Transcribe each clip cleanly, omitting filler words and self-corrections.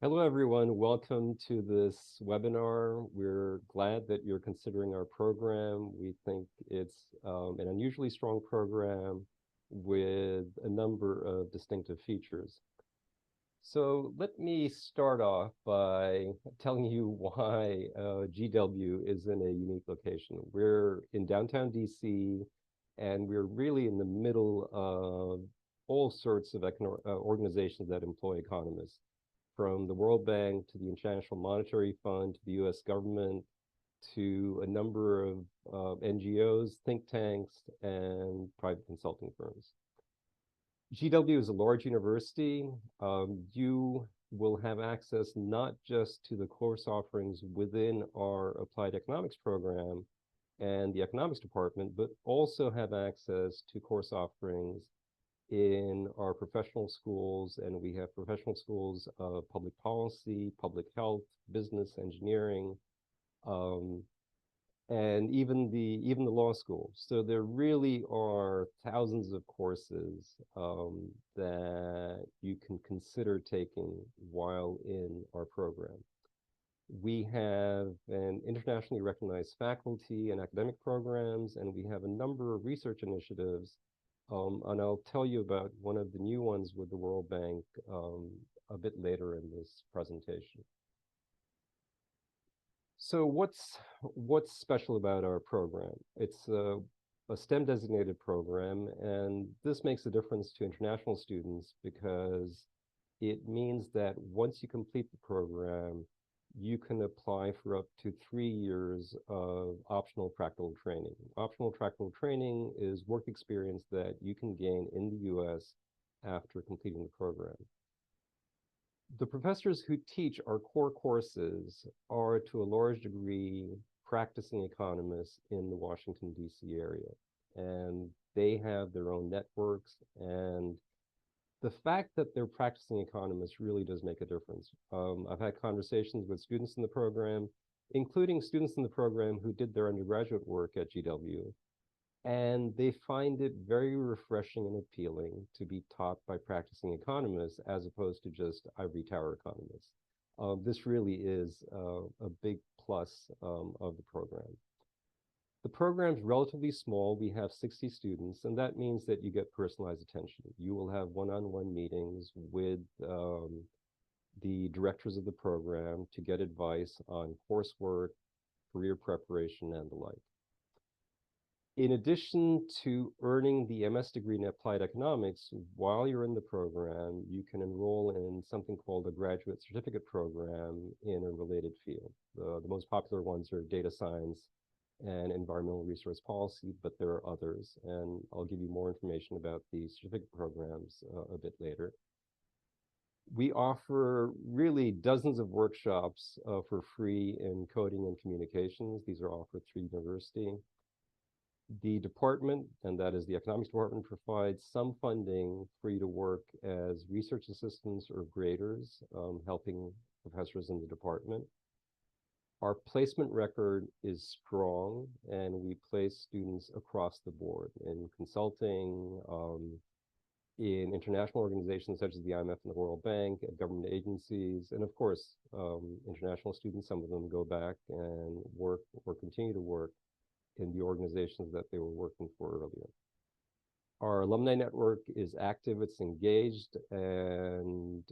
Hello, everyone. Welcome to this webinar. We're glad that you're considering our program. We think it's an unusually strong program with a number of distinctive features. So let me start off by telling you why GW is in a unique location. We're in downtown DC, and we're really in the middle of all sorts of organizations that employ economists, from the World Bank to the International Monetary Fund to the US government to a number of NGOs, think tanks, and private consulting firms. GW is a large university. You will have access not just to the course offerings within our applied economics program and the economics department, but also have access to course offerings in our professional schools, and we have professional schools of public policy, public health, business, engineering, um, and even the law school. So there really are thousands of courses that you can consider taking while in our program. We have an internationally recognized faculty and academic programs, and we have a number of research initiatives. And I'll tell you about one of the new ones with the World Bank a bit later in this presentation. So what's special about our program? It's a STEM designated program, and this makes a difference to international students because it means that once you complete the program, you can apply for up to 3 years of optional practical training. Optional practical training is work experience that you can gain in the US after completing the program. The professors who teach our core courses are, to a large degree, practicing economists in the Washington, D.C. area. And they have their own networks, and the fact that they're practicing economists really does make a difference. I've had conversations with students in the program, including students in the program who did their undergraduate work at GW, and they find it very refreshing and appealing to be taught by practicing economists as opposed to just ivory tower economists. This really is a big plus of the program. The program's relatively small. We have 60 students, and that means that you get personalized attention. You will have one-on-one meetings with the directors of the program to get advice on coursework, career preparation, and the like. In addition to earning the MS degree in applied economics, while you're in the program, you can enroll in something called a graduate certificate program in a related field. The most popular ones are data science and environmental resource policy, but there are others, and I'll give you more information about the certificate programs a bit later. We offer really dozens of workshops for free in coding and communications. These are offered through university. The department, and that is the economics department, provides some funding for you to work as research assistants or graders, helping professors in the department. Our placement record is strong, and we place students across the board in consulting, in international organizations such as the IMF and the World Bank, at government agencies, and of course, international students, some of them go back and work or continue to work in the organizations that they were working for earlier. Our alumni network is active, it's engaged, and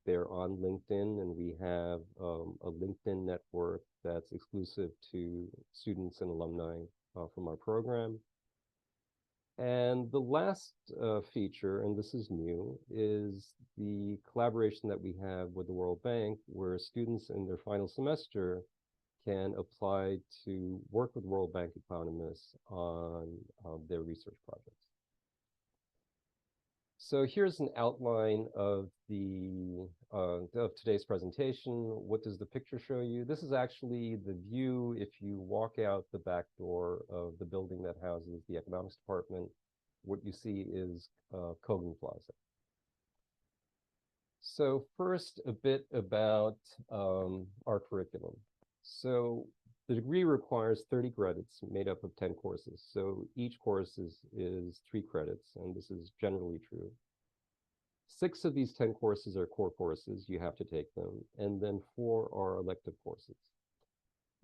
they're on LinkedIn, and we have a LinkedIn network that's exclusive to students and alumni from our program. And the last feature, and this is new, is the collaboration that we have with the World Bank, where students in their final semester can apply to work with World Bank economists on their research projects. So here's an outline of today's presentation. What does the picture show you? This is actually the view if you walk out the back door of the building that houses the economics department. What you see is Kogan Plaza. So first, a bit about our curriculum. So the degree requires 30 credits made up of 10 courses. So each course is 3 credits, and this is generally true. 6 of these 10 courses are core courses. You have to take them. And then 4 are elective courses.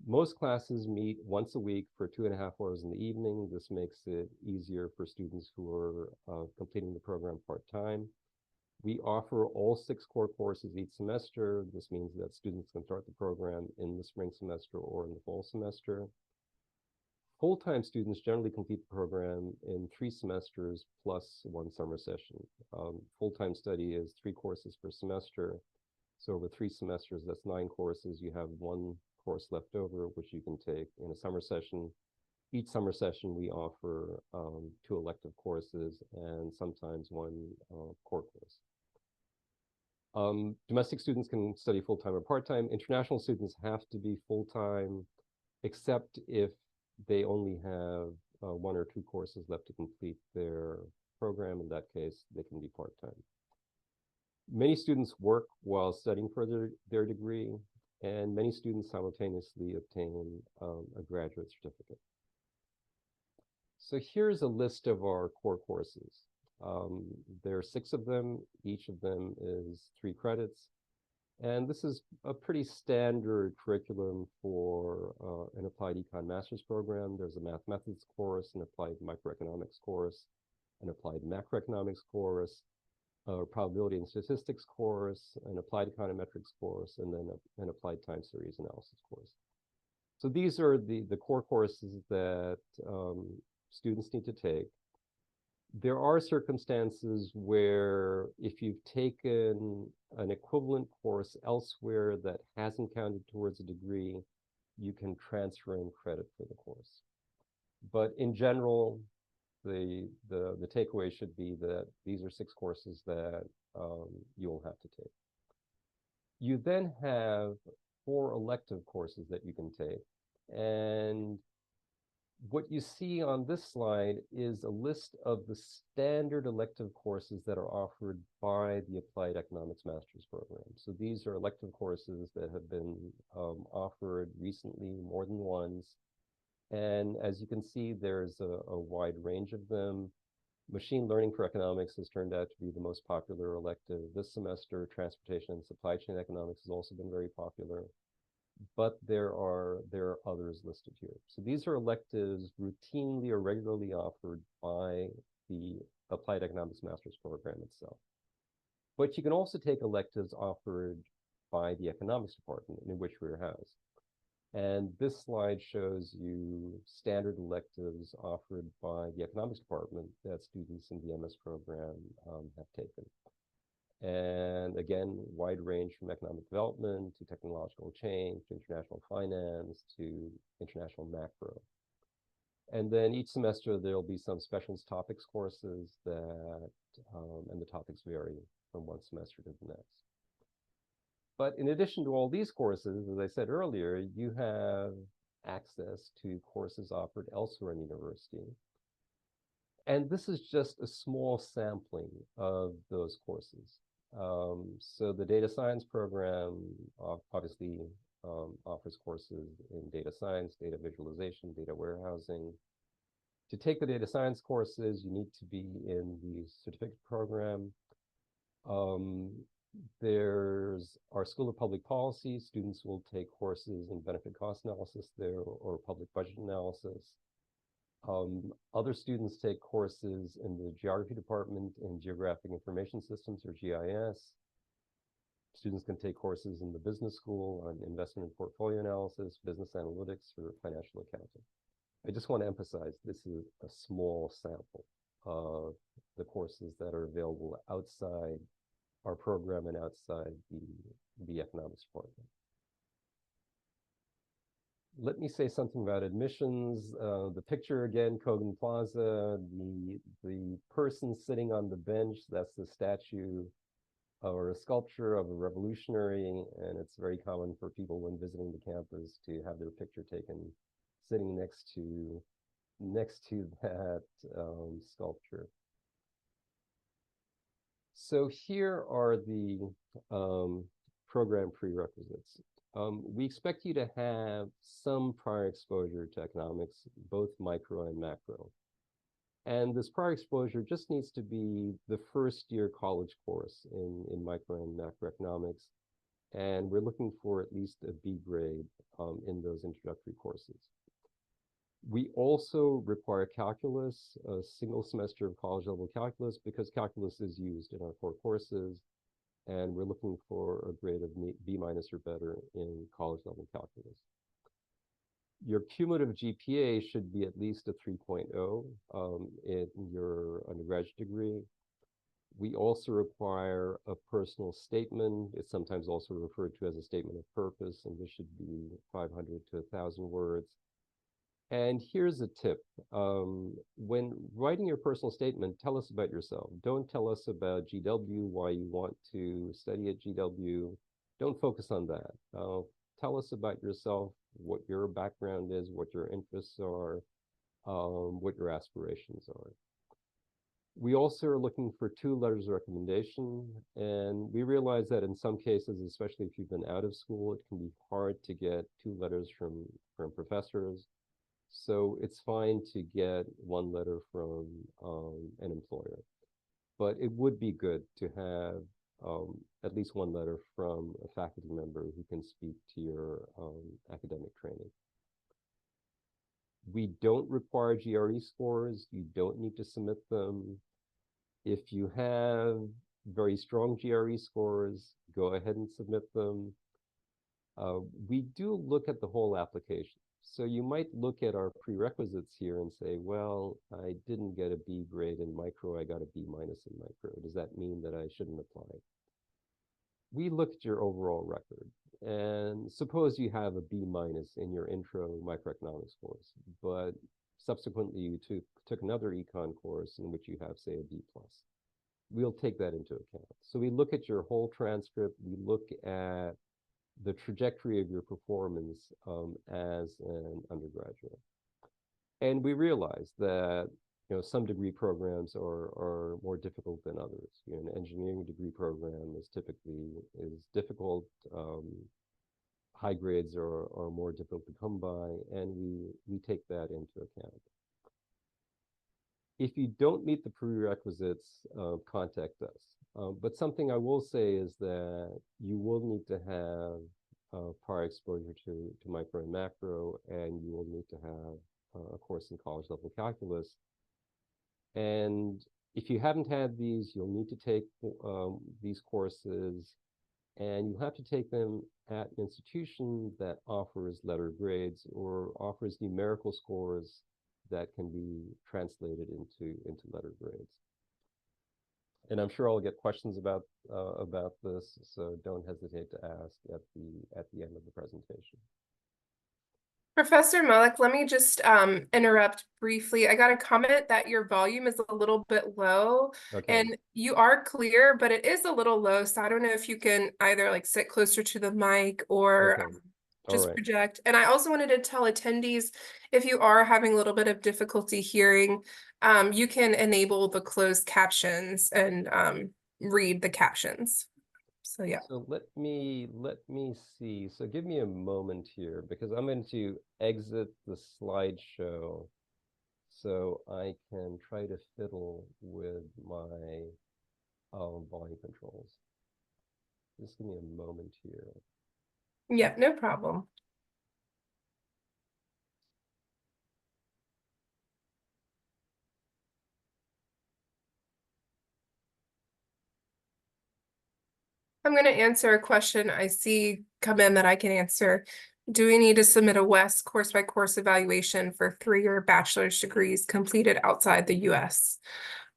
Most classes meet once a week for 2.5 hours in the evening. This makes it easier for students who are completing the program part-time. We offer all 6 core courses each semester. This means that students can start the program in the spring semester or in the fall semester. Full-time students generally complete the program in 3 semesters plus 1 summer session. Full-time study is 3 courses per semester. So over 3 semesters, that's 9 courses. You have 1 course left over, which you can take in a summer session. Each summer session, we offer 2 elective courses and sometimes 1 core course. Domestic students can study full-time or part-time. International students have to be full-time, except if they only have 1 or 2 courses left to complete their program. In that case, they can be part-time. Many students work while studying for their degree, and many students simultaneously obtain a graduate certificate. So here's a list of our core courses. There are 6 of them. Each of them is 3 credits. And this is a pretty standard curriculum for an applied econ master's program. There's a math methods course, an applied microeconomics course, an applied macroeconomics course, a probability and statistics course, an applied econometrics course, and then an applied time series analysis course. So these are the core courses that students need to take. There are circumstances where if you've taken an equivalent course elsewhere that hasn't counted towards a degree, you can transfer in credit for the course. But in general, the takeaway should be that these are 6 courses that you'll have to take. You then have 4 elective courses that you can take. And what you see on this slide is a list of the standard elective courses that are offered by the Applied Economics Master's Program. So these are elective courses that have been offered recently, more than once. And as you can see, there's a wide range of them. Machine learning for economics has turned out to be the most popular elective this semester. Transportation and supply chain economics has also been very popular. But there are others listed here. So these are electives routinely or regularly offered by the Applied Economics Master's Program itself. But you can also take electives offered by the economics department in which we're housed. And this slide shows you standard electives offered by the economics department that students in the MS program have taken. And again, wide range from economic development to technological change, to international finance, to international macro. And then each semester, there'll be some specialist topics courses that, and the topics vary from one semester to the next. But in addition to all these courses, as I said earlier, you have access to courses offered elsewhere in the university. And this is just a small sampling of those courses. So the data science program obviously offers courses in data science, data visualization, data warehousing. To take the data science courses, you need to be in the certificate program. There's our School of Public Policy. Students will take courses in benefit cost analysis there or public budget analysis. Other students take courses in the geography department in geographic information systems or GIS. Students can take courses in the business school on investment and portfolio analysis, business analytics, or financial accounting. I just want to emphasize this is a small sample of the courses that are available outside our program and outside the economics department. Let me say something about admissions. The picture again, Kogan Plaza, the person sitting on the bench, that's the statue or a sculpture of a revolutionary, and it's very common for people when visiting the campus to have their picture taken sitting next to that sculpture. So here are the program prerequisites. We expect you to have some prior exposure to economics, both micro and macro. And this prior exposure just needs to be the first year college course in micro and macroeconomics. And we're looking for at least a B grade in those introductory courses. We also require calculus, a single semester of college level calculus, because calculus is used in our core courses, and we're looking for a grade of B minus or better in college level calculus. Your cumulative GPA should be at least a 3.0 in your undergraduate degree. We also require a personal statement. It's sometimes also referred to as a statement of purpose, and this should be 500 to 1,000 words. And here's a tip. When writing your personal statement, tell us about yourself. Don't tell us about GW, why you want to study at GW. Don't focus on that. Tell us about yourself, what your background is, what your interests are, what your aspirations are. We also are looking for 2 letters of recommendation, and we realize that in some cases, especially if you've been out of school, it can be hard to get 2 letters from professors. So it's fine to get 1 letter from an employer, but it would be good to have at least 1 letter from a faculty member who can speak to your academic training. We don't require GRE scores. You don't need to submit them. If you have very strong GRE scores, go ahead and submit them. We do look at the whole application. So you might look at our prerequisites here and say, well, I didn't get a B grade in micro, I got a B minus in micro. Does that mean that I shouldn't apply? We look at your overall record. And suppose you have a B minus in your intro microeconomics course, but subsequently you took another econ course in which you have, say, a B plus. We'll take that into account. So we look at your whole transcript, we look at the trajectory of your performance as an undergraduate. And we realize that some degree programs are more difficult than others. An engineering degree program is difficult. High grades are more difficult to come by, and we take that into account. If you don't meet the prerequisites, contact us. But something I will say is that you will need to have prior exposure to micro and macro, and you will need to have a course in college level calculus. And if you haven't had these, you'll need to take these courses, and you'll have to take them at an institution that offers letter grades or offers numerical scores that can be translated into letter grades. And I'm sure I'll get questions about this, so don't hesitate to ask at the end of the presentation. Professor Malik, let me just interrupt briefly. I got a comment that your volume is a little bit low, Okay. and you are clear, but it is a little low. So I don't know if you can either like sit closer to the mic or Okay. just project. And I also wanted to tell attendees, if you are having a little bit of difficulty hearing, you can enable the closed captions and read the captions. So yeah. So let me see. So give me a moment here, because I'm going to exit the slideshow so I can try to fiddle with my volume controls. Just give me a moment here. Yeah, no problem. I'm going to answer a question I see come in that I can answer. Do we need to submit a WES course-by-course evaluation for 3-year bachelor's degrees completed outside the U.S.?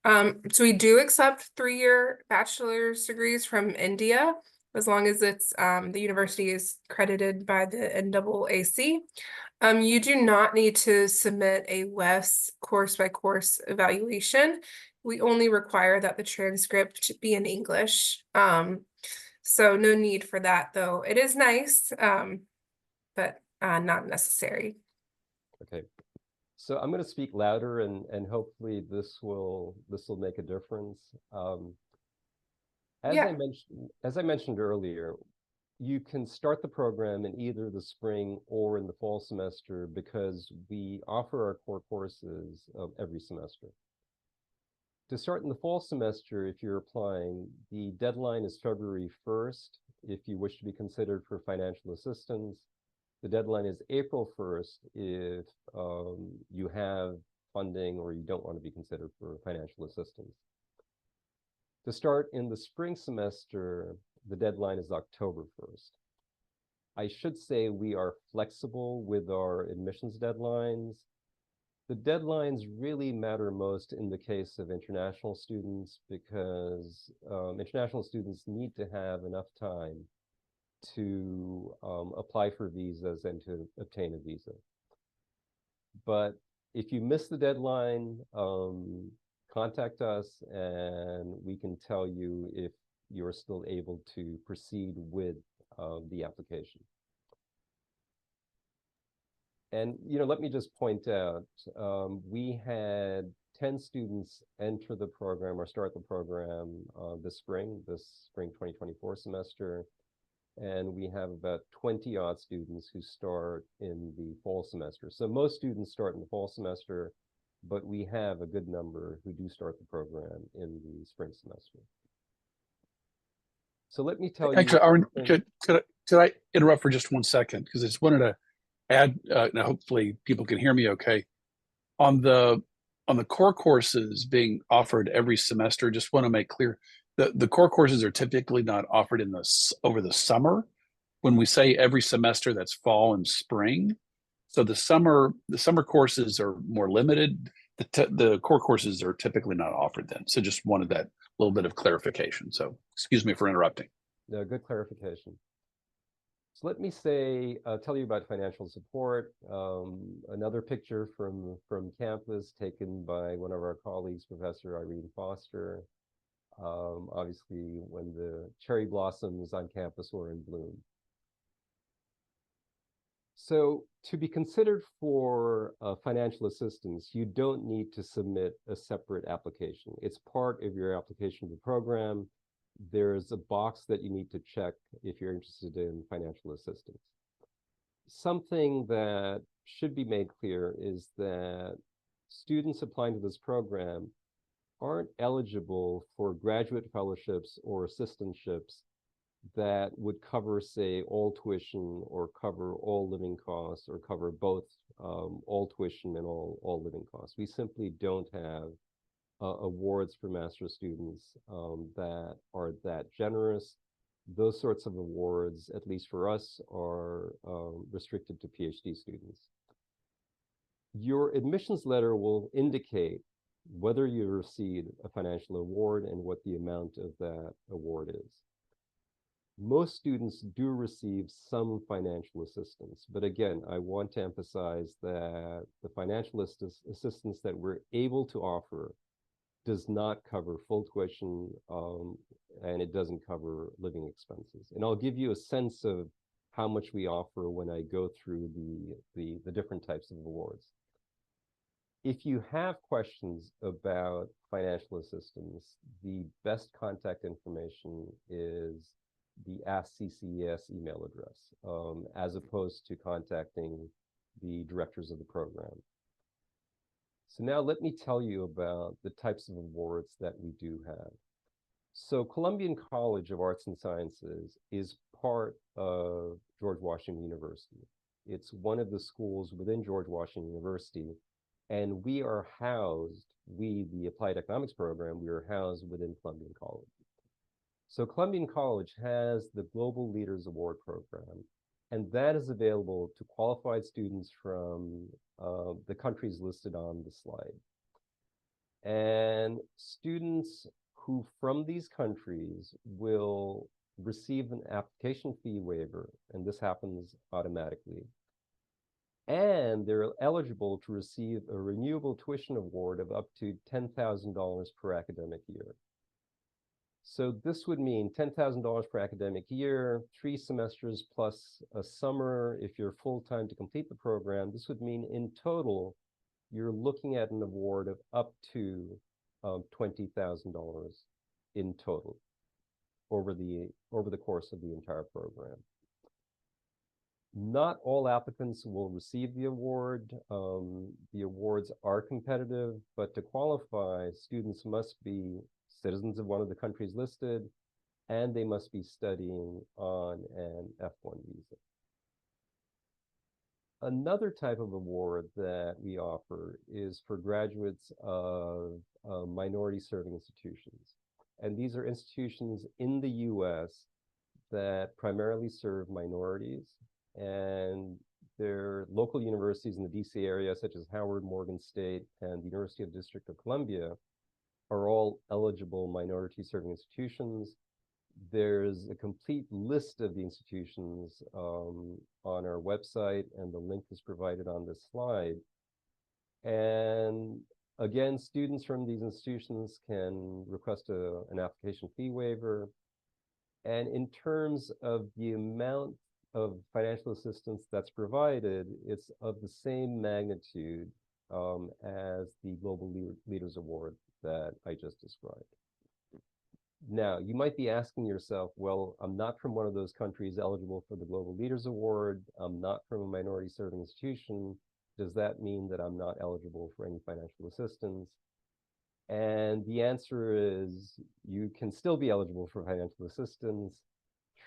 So we do accept 3-year bachelor's degrees from India, as long as it's the university is credited by the NAAC. You do not need to submit a WES course-by-course evaluation. We only require that the transcript be in English. So no need for that, though. It is nice, but not necessary. Okay. So I'm going to speak louder, and hopefully this will make a difference. As I mentioned earlier, you can start the program in either the spring or in the fall semester, because we offer our core courses every semester. To start in the fall semester, if you're applying, the deadline is February 1st. If you wish to be considered for financial assistance, the deadline is April 1st if you have funding or you don't want to be considered for financial assistance. To start in the spring semester, the deadline is October 1st. I should say we are flexible with our admissions deadlines. The deadlines really matter most in the case of international students because international students need to have enough time to apply for visas and to obtain a visa. But if you miss the deadline, contact us and we can tell you if you're still able to proceed with the application. And let me just point out, we had 10 students enter the program or start the program this spring 2024 semester. And we have about 20-odd students who start in the fall semester. So most students start in the fall semester, but we have a good number who do start the program in the spring semester. So let me tell you. Actually, Aaron, could I interrupt for just 1 second? Because I just wanted to add, now hopefully people can hear me okay. On the core courses being offered every semester, just want to make clear the core courses are typically not offered over the summer. When we say every semester, that's fall and spring. So the summer courses are more limited. The core courses are typically not offered then. So just wanted that little bit of clarification. So excuse me for interrupting. No, good clarification. So let me tell you about financial support. Another picture from campus taken by one of our colleagues, Professor Irene Foster. Obviously, when the cherry blossoms on campus were in bloom. So to be considered for financial assistance, you don't need to submit a separate application. It's part of your application to the program. There's a box that you need to check if you're interested in financial assistance. Something that should be made clear is that students applying to this program aren't eligible for graduate fellowships or assistantships that would cover, say, all tuition or cover all living costs or cover both all tuition and all living costs. We simply don't have awards for master's students that are that generous. Those sorts of awards, at least for us, are restricted to PhD students. Your admissions letter will indicate whether you received a financial award and what the amount of that award is. Most students do receive some financial assistance, but again, I want to emphasize that the financial assistance that we're able to offer does not cover full tuition, and it doesn't cover living expenses. And I'll give you a sense of how much we offer when I go through the different types of awards. If you have questions about financial assistance, the best contact information is the Ask CCES email address, as opposed to contacting the directors of the program. So now let me tell you about the types of awards that we do have. So Columbian College of Arts and Sciences is part of George Washington University. It's one of the schools within George Washington University, and we are housed, the Applied Economics program, we are housed within Columbian College. So Columbian College has the Global Leaders Award program, and that is available to qualified students from the countries listed on the slide. And students who from these countries will receive an application fee waiver, and this happens automatically. And they're eligible to receive a renewable tuition award of up to $10,000 per academic year. So this would mean $10,000 per academic year, 3 semesters plus a summer if you're full-time to complete the program. This would mean in total, you're looking at an award of up to $20,000 in total over the course of the entire program. Not all applicants will receive the award. The awards are competitive, but to qualify, students must be citizens of one of the countries listed, and they must be studying on an F1 visa. Another type of award that we offer is for graduates of minority serving institutions. And these are institutions in the US that primarily serve minorities, and their local universities in the DC area, such as Howard, Morgan State, and the University of the District of Columbia, are all eligible minority serving institutions. There's a complete list of the institutions on our website, and the link is provided on this slide. And again, students from these institutions can request an application fee waiver. And in terms of the amount of financial assistance that's provided, it's of the same magnitude as the Global Leaders Award that I just described. Now, you might be asking yourself, well, I'm not from one of those countries eligible for the Global Leaders Award. I'm not from a minority serving institution. Does that mean that I'm not eligible for any financial assistance? And the answer is you can still be eligible for financial assistance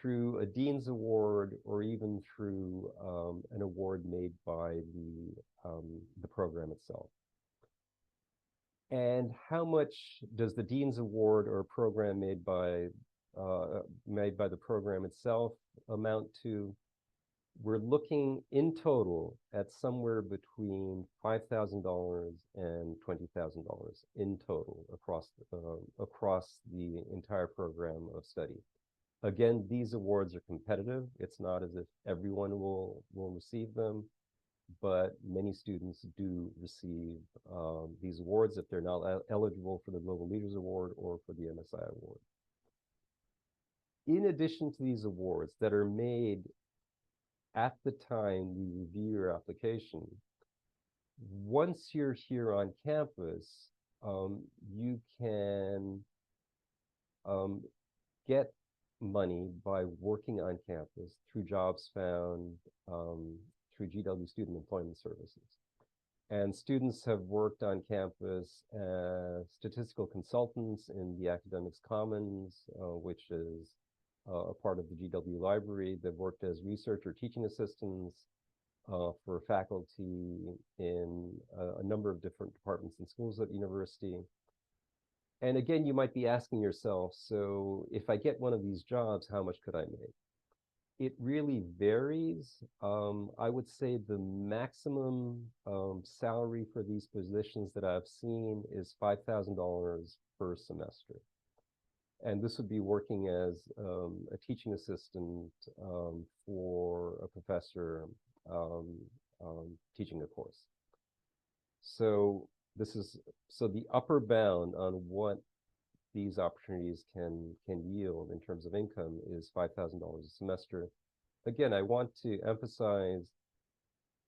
through a Dean's Award or even through an award made by the program itself. And how much does the Dean's Award or a program made by the program itself amount to? We're looking in total at somewhere between $5,000 and $20,000 in total across the entire program of study. Again, these awards are competitive. It's not as if everyone will receive them, but many students do receive these awards if they're not eligible for the Global Leaders Award or for the MSI Award. In addition to these awards that are made at the time we review your application, once you're here on campus, you can get money by working on campus through jobs found through GW Student Employment Services. And students have worked on campus as statistical consultants in the Academics Commons, which is a part of the GW Library. They've worked as research or teaching assistants for faculty in a number of different departments and schools at the university. And again, you might be asking yourself, so if I get one of these jobs, how much could I make? It really varies. I would say the maximum salary for these positions that I've seen is $5,000 per semester. And this would be working as a teaching assistant for a professor teaching a course. So the upper bound on what these opportunities can yield in terms of income is $5,000 a semester. Again, I want to emphasize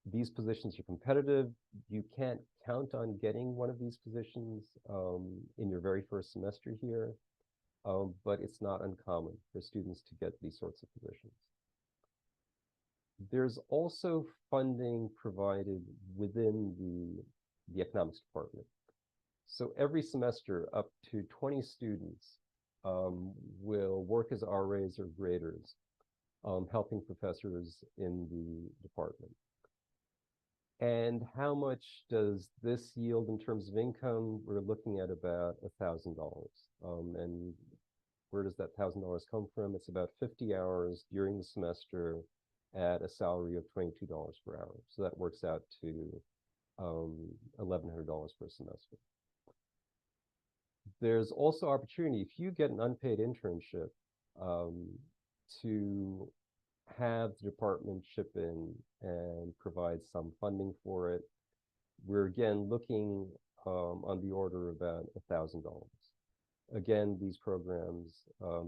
these positions are competitive. You can't count on getting one of these positions in your very first semester here, but it's not uncommon for students to get these sorts of positions. There's also funding provided within the economics department. So every semester, up to 20 students will work as RAs or graders, helping professors in the department. And how much does this yield in terms of income? We're looking at about $1,000. And where does that $1,000 come from? It's about 50 hours during the semester at a salary of $22 per hour. So that works out to $1,100 per semester. There's also opportunity, if you get an unpaid internship, to have the department chip in and provide some funding for it. We're again looking on the order of about $1,000. Again, these programs,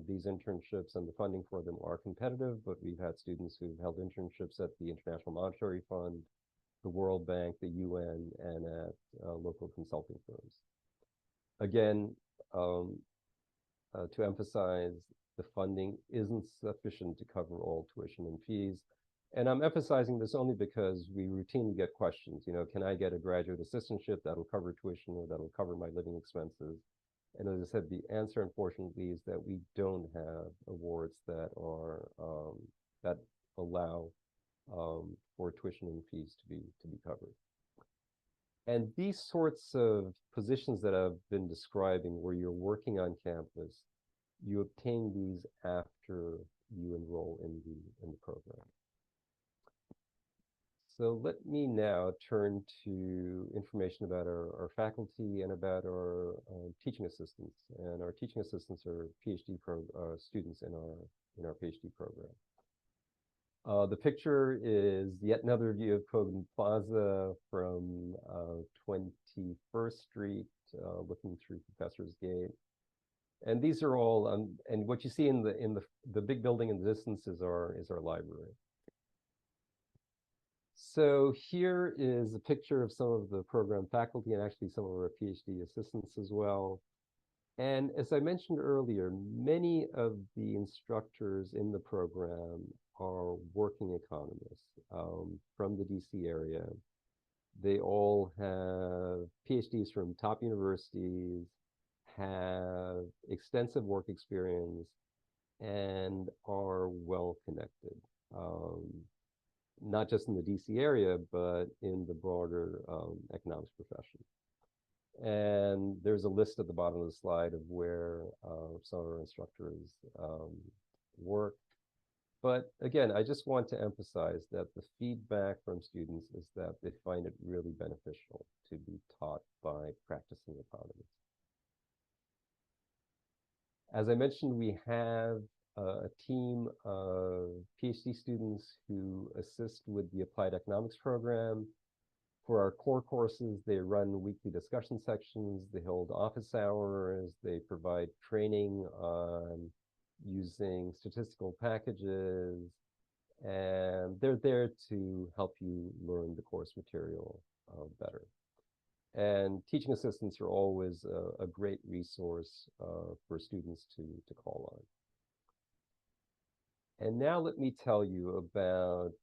these internships and the funding for them are competitive, but we've had students who've held internships at the International Monetary Fund, the World Bank, the UN, and at local consulting firms. Again, to emphasize, the funding isn't sufficient to cover all tuition and fees. And I'm emphasizing this only because we routinely get questions, can I get a graduate assistantship that'll cover tuition or that'll cover my living expenses? And as I said, the answer, unfortunately, is that we don't have awards that are that allow for tuition and fees to be covered. And these sorts of positions that I've been describing, where you're working on campus, you obtain these after you enroll in the program. So let me now turn to information about our faculty and about our teaching assistants. And our teaching assistants are PhD students in our PhD program. The picture is yet another view of Kogan Plaza from 21st Street, looking through Professor's Gate. And these are all, and what you see in the big building in the distance is our library. So here is a picture of some of the program faculty and actually some of our PhD assistants as well. And as I mentioned earlier, many of the instructors in the program are working economists from the DC area. They all have PhDs from top universities, have extensive work experience, and are well connected. Not just in the DC area, but in the broader economics profession. And there's a list at the bottom of the slide of where some of our instructors work. But again, I just want to emphasize that the feedback from students is that they find it really beneficial to be taught by practicing economists. As I mentioned, we have a team of PhD students who assist with the applied economics program. For our core courses, they run weekly discussion sections, they hold office hours, they provide training on using statistical packages, and they're there to help you learn the course material better. And teaching assistants are always a great resource for students to call on. And now let me tell you about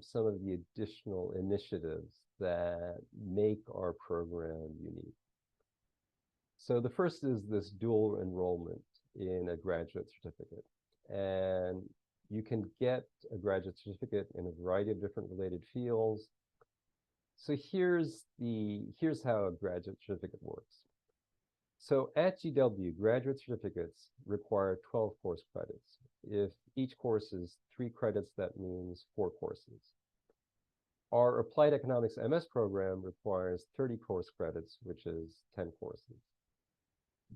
some of the additional initiatives that make our program unique. So the first is this dual enrollment in a graduate certificate. And you can get a graduate certificate in a variety of different related fields. So here's how a graduate certificate works. So at GW, graduate certificates require 12 course credits. If each course is 3 credits, that means 4 courses. Our Applied Economics MS program requires 30 course credits, which is 10 courses.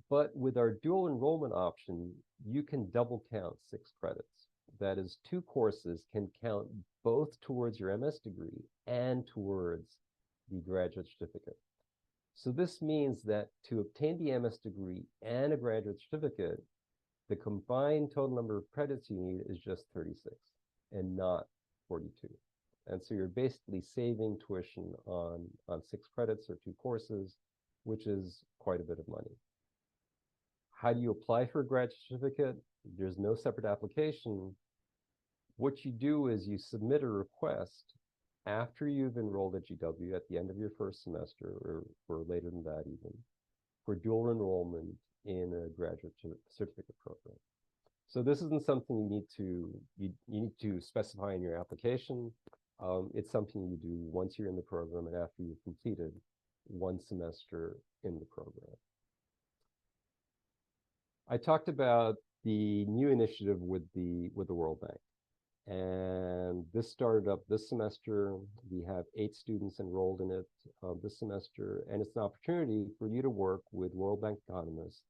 But with our dual enrollment option, you can double count 6 credits. That is, 2 courses can count both towards your MS degree and towards the graduate certificate. So this means that to obtain the MS degree and a graduate certificate, the combined total number of credits you need is just 36 and not 42. And so you're basically saving tuition on 6 credits or 2 courses, which is quite a bit of money. How do you apply for a graduate certificate? There's no separate application. What you do is you submit a request after you've enrolled at GW at the end of your first semester, or later than that even, for dual enrollment in a graduate certificate program. So this isn't something you need to specify in your application. It's something you do once you're in the program and after you've completed 1 semester in the program. I talked about the new initiative with the World Bank. And this started up this semester. We have 8 students enrolled in it this semester, and it's an opportunity for you to work with World Bank economists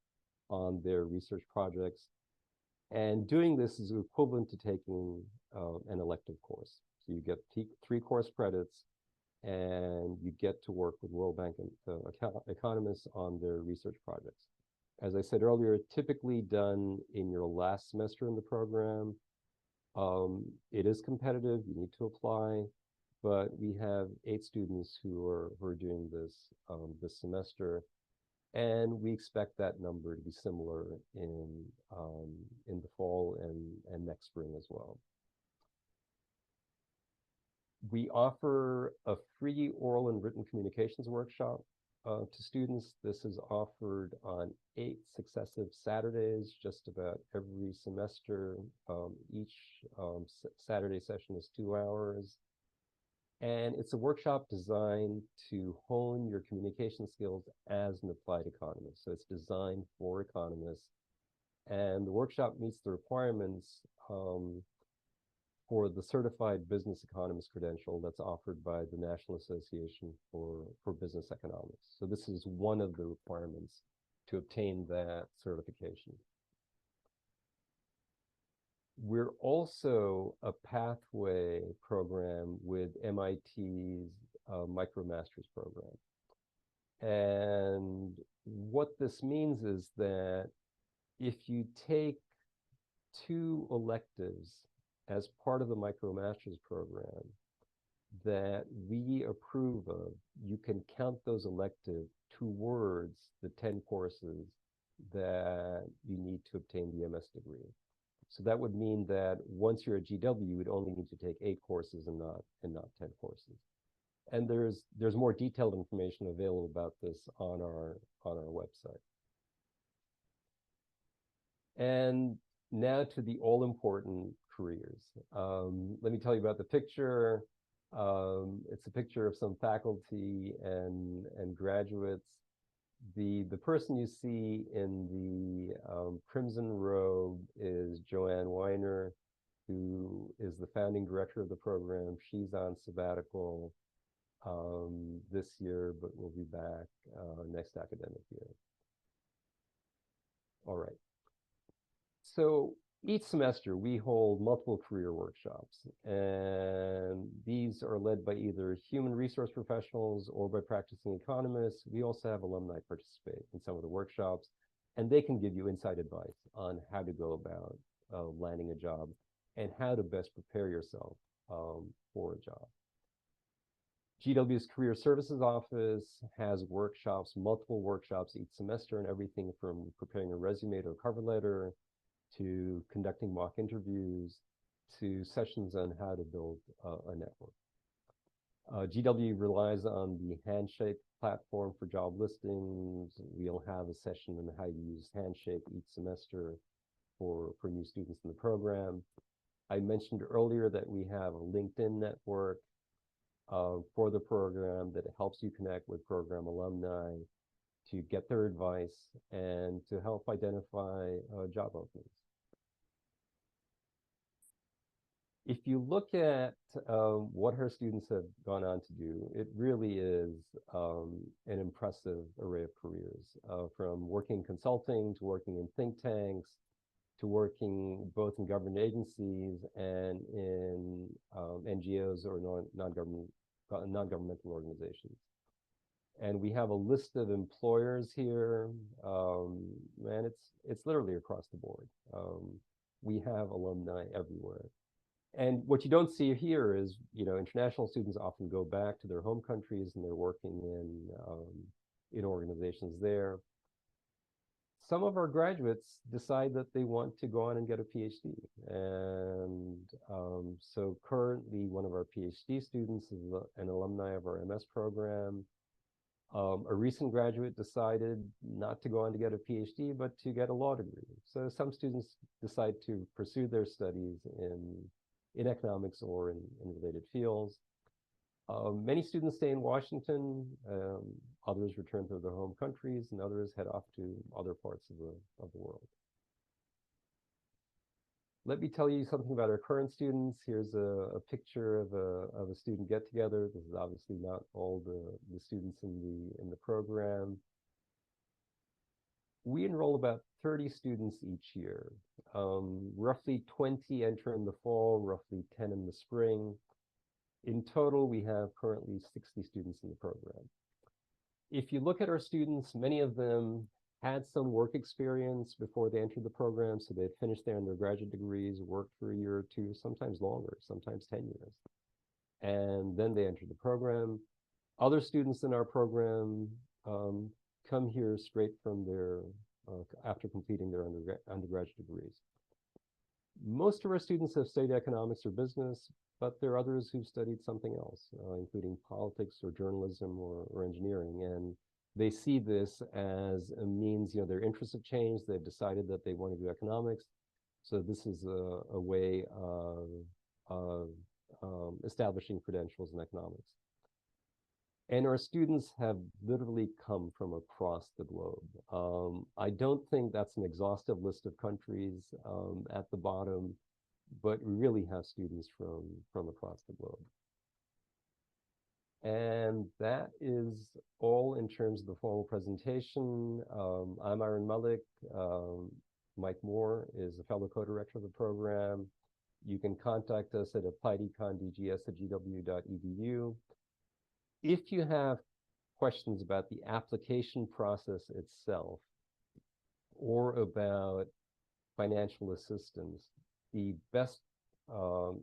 on their research projects. And doing this is equivalent to taking an elective course. So you get 3 course credits, and you get to work with World Bank economists on their research projects. As I said earlier, typically done in your last semester in the program. It is competitive, you need to apply, but we have 8 students who are doing this this semester, and we expect that number to be similar in the fall and next spring as well. We offer a free oral and written communications workshop to students. This is offered on 8 successive Saturdays, just about every semester. Each Saturday session is 2 hours. And it's a workshop designed to hone your communication skills as an applied economist. So it's designed for economists. And the workshop meets the requirements for the Certified Business Economist credential that's offered by the National Association for Business Economics. So this is one of the requirements to obtain that certification. We're also a pathway program with MIT's MicroMasters program. And what this means is that if you take 2 electives as part of the MicroMasters program that we approve of, you can count those electives towards the 10 courses that you need to obtain the MS degree. So that would mean that once you're at GW, you would only need to take 8 courses and not 10 courses. And there's more detailed information available about this on our website. And now to the all-important careers. Let me tell you about the picture. It's a picture of some faculty and graduates. The person you see in the crimson robe is Joanne Weiner, who is the founding director of the program. She's on sabbatical this year, but will be back next academic year. All right. So each semester we hold multiple career workshops, and these are led by either human resource professionals or by practicing economists. We also have alumni participate in some of the workshops, and they can give you inside advice on how to go about landing a job and how to best prepare yourself for a job. GW's Career Services Office has workshops, multiple workshops each semester, and everything from preparing a resume to a cover letter, to conducting mock interviews, to sessions on how to build a network. GW relies on the Handshake platform for job listings. We'll have a session on how to use Handshake each semester for new students in the program. I mentioned earlier that we have a LinkedIn network for the program that helps you connect with program alumni to get their advice and to help identify job openings. If you look at what her students have gone on to do, it really is an impressive array of careers, from working in consulting to working in think tanks, to working both in government agencies and in NGOs or non-governmental organizations. And we have a list of employers here, and it's literally across the board. We have alumni everywhere. And what you don't see here is, international students often go back to their home countries and they're working in organizations there. Some of our graduates decide that they want to go on and get a PhD. And so currently one of our PhD students is an alumni of our MS program. A recent graduate decided not to go on to get a PhD, but to get a law degree. So some students decide to pursue their studies in economics or in related fields. Many students stay in Washington, others return to their home countries, and others head off to other parts of the world. Let me tell you something about our current students. Here's a picture of a student get-together. This is obviously not all the students in the program. We enroll about 30 students each year. Roughly 20 enter in the fall, roughly 10 in the spring. In total, we have currently 60 students in the program. If you look at our students, many of them had some work experience before they entered the program, so they'd finished their undergraduate degrees, worked for a year or two, sometimes longer, sometimes 10 years. And then they entered the program. Other students in our program come here straight from their, after completing their undergraduate degrees. Most of our students have studied economics or business, but there are others who've studied something else, including politics or journalism or engineering. And they see this as a means, their interests have changed. They've decided that they want to do economics. So this is a way of establishing credentials in economics. And our students have literally come from across the globe. I don't think that's an exhaustive list of countries at the bottom, but we really have students from across the globe. And that is all in terms of the formal presentation. I'm Aaron Malik. Mike Moore is a fellow co-director of the program. You can contact us at appliedcondgs@gw.edu. If you have questions about the application process itself or about financial assistance, the best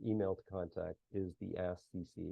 email to contact is the Ask CC